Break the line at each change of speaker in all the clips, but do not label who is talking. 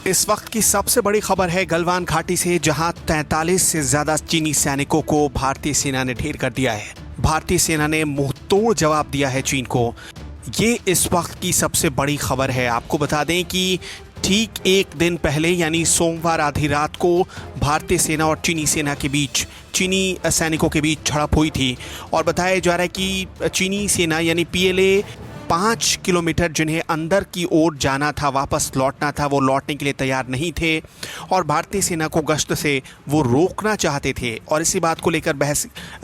इस वक्त की सबसे बड़ी खबर है गलवान घाटी से, जहां 43 से ज्यादा चीनी सैनिकों को भारतीय सेना ने ढेर कर दिया है। भारतीय सेना ने मुंहतोड़ जवाब दिया है चीन को। ये इस वक्त की सबसे बड़ी खबर है। आपको बता दें कि ठीक एक दिन पहले यानी सोमवार आधी रात को भारतीय सेना और चीनी सेना के बीच, चीनी सैनिकों के बीच झड़प हुई थी और बताया जा रहा है कि चीनी सेना यानी पीएलए 5 किलोमीटर जिन्हें अंदर की ओर जाना था, वापस लौटना था, वो लौटने के लिए तैयार नहीं थे और भारतीय सेना को गश्त से वो रोकना चाहते थे और इसी बात को लेकर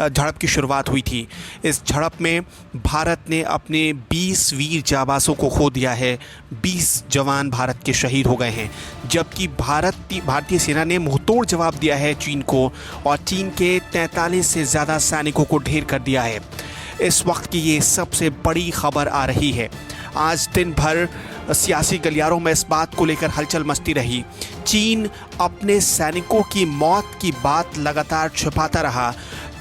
झड़प की शुरुआत हुई थी। इस झड़प में भारत ने अपने 20 वीर जाबाजों को खो दिया है। 20 जवान भारत के शहीद हो गए हैं, जबकि भारतीय सेना ने मुंहतोड़ जवाब दिया है चीन को और चीन के 43 से ज़्यादा सैनिकों को ढेर कर दिया है। इस वक्त की ये सबसे बड़ी खबर आ रही है। आज दिन भर सियासी गलियारों में इस बात को लेकर हलचल मचती रही। चीन अपने सैनिकों की मौत की बात लगातार छुपाता रहा।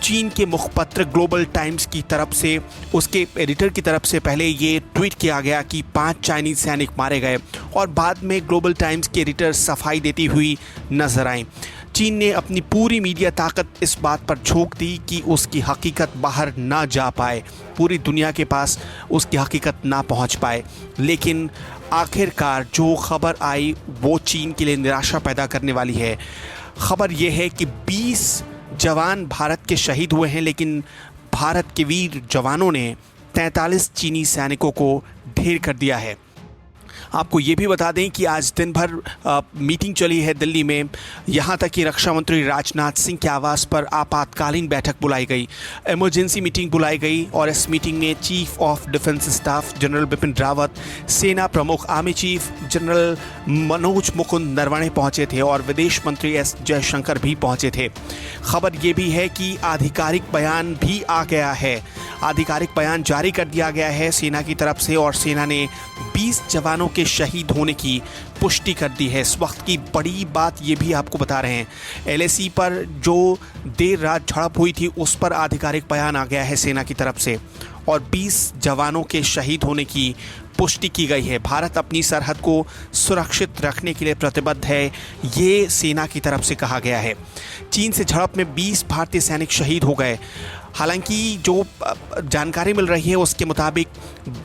चीन के मुखपत्र ग्लोबल टाइम्स की तरफ से, उसके एडिटर की तरफ से पहले ये ट्वीट किया गया कि 5 चाइनीज सैनिक मारे गए और बाद में ग्लोबल टाइम्स के एडिटर सफाई देती हुई नजर आई। चीन ने अपनी पूरी मीडिया ताकत इस बात पर झोंक दी कि उसकी हकीकत बाहर ना जा पाए, पूरी दुनिया के पास उसकी हकीकत ना पहुंच पाए। लेकिन आखिरकार जो खबर आई वो चीन के लिए निराशा पैदा करने वाली है। खबर ये है कि 20 जवान भारत के शहीद हुए हैं, लेकिन भारत के वीर जवानों ने 43 चीनी सैनिकों को ढेर कर दिया है। आपको ये भी बता दें कि आज दिन भर मीटिंग चली है दिल्ली में, यहाँ तक कि रक्षा मंत्री राजनाथ सिंह के आवास पर आपातकालीन बैठक बुलाई गई, इमरजेंसी मीटिंग बुलाई गई और इस मीटिंग में chief of defence staff general Bipin Rawat, सेना प्रमुख army chief general Manoj Mukund Naravane पहुँचे थे और विदेश मंत्री एस जयशंकर भी पहुँचे थे। खबर ये भी है कि आधिकारिक बयान भी आ गया है, आधिकारिक बयान जारी कर दिया गया है सेना की तरफ से और सेना ने 20 जवानों के शहीद होने की पुष्टि कर दी है। इस वक्त की बड़ी बात ये भी आपको बता रहे हैं, एलएसी पर जो देर रात झड़प हुई थी उस पर आधिकारिक बयान आ गया है सेना की तरफ से और 20 जवानों के शहीद होने की पुष्टि की गई है। भारत अपनी सरहद को सुरक्षित रखने के लिए प्रतिबद्ध है, ये सेना की तरफ से कहा गया है। चीन से झड़प में 20 भारतीय सैनिक शहीद हो गए। हालांकि जो जानकारी मिल रही है उसके मुताबिक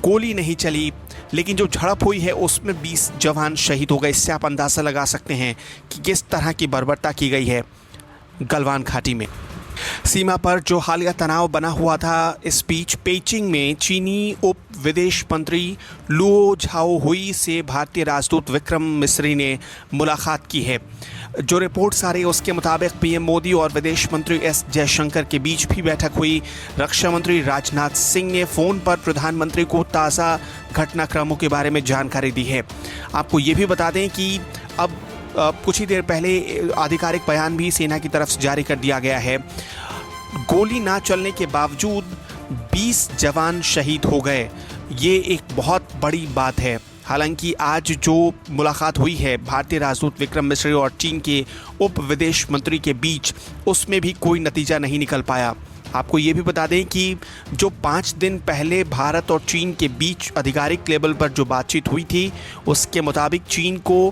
गोली नहीं चली, लेकिन जो झड़प हुई है उसमें 20 जवान शहीद हो गए। इससे आप अंदाज़ा लगा सकते हैं कि किस तरह की बर्बरता की गई है गलवान घाटी में। सीमा पर जो हालिया तनाव बना हुआ था, इस बीच पेइचिंग में चीनी उप विदेश मंत्री लुओ झाओहुई से भारतीय राजदूत विक्रम मिस्री ने मुलाकात की है। जो रिपोर्ट्स आ रही है उसके मुताबिक पीएम मोदी और विदेश मंत्री एस जयशंकर के बीच भी बैठक हुई। रक्षा मंत्री राजनाथ सिंह ने फ़ोन पर प्रधानमंत्री को ताज़ा घटनाक्रमों के बारे में जानकारी दी है। आपको ये भी बता दें कि अब कुछ ही देर पहले आधिकारिक बयान भी सेना की तरफ से जारी कर दिया गया है। गोली ना चलने के बावजूद 20 जवान शहीद हो गए, ये एक बहुत बड़ी बात है। हालांकि आज जो मुलाकात हुई है भारतीय राजदूत विक्रम मिस्री और चीन के उप विदेश मंत्री के बीच, उसमें भी कोई नतीजा नहीं निकल पाया। आपको ये भी बता दें कि जो 5 दिन पहले भारत और चीन के बीच आधिकारिक लेवल पर जो बातचीत हुई थी उसके मुताबिक चीन को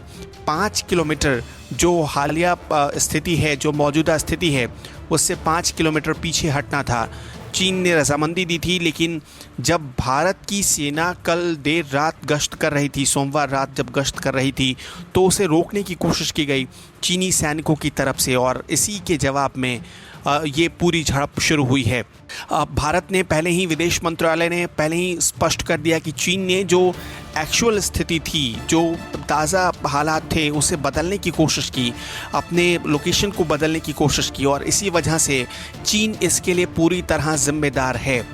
5 किलोमीटर जो हालिया स्थिति है, जो मौजूदा स्थिति है, उससे 5 किलोमीटर पीछे हटना था। चीन ने रजामंदी दी थी, लेकिन जब भारत की सेना कल देर रात गश्त कर रही थी, सोमवार रात जब गश्त कर रही थी, तो उसे रोकने की कोशिश की गई चीनी सैनिकों की तरफ से और इसी के जवाब में ये पूरी झड़प शुरू हुई है। भारत ने पहले ही, विदेश मंत्रालय ने पहले ही स्पष्ट कर दिया कि चीन ने जो एक्चुअल स्थिति थी, जो ताज़ा हालात थे, उसे बदलने की कोशिश की, अपने लोकेशन को बदलने की कोशिश की और इसी वजह से चीन इसके लिए पूरी तरह जिम्मेदार है।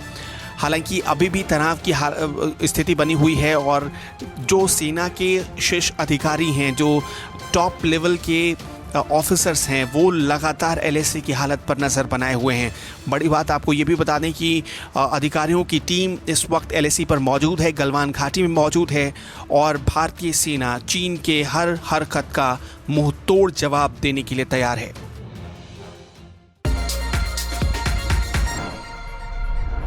हालांकि अभी भी तनाव की स्थिति बनी हुई है और जो सेना के शीर्ष अधिकारी हैं, जो टॉप लेवल के ऑफिसर्स हैं, वो लगातार एलएसी की हालत पर नज़र बनाए हुए हैं। बड़ी बात आपको ये भी बता दें कि अधिकारियों की टीम इस वक्त एलएसी पर मौजूद है, गलवान घाटी में मौजूद है और भारतीय सेना चीन के हर हरकत का मुंह तोड़ जवाब देने के लिए तैयार है।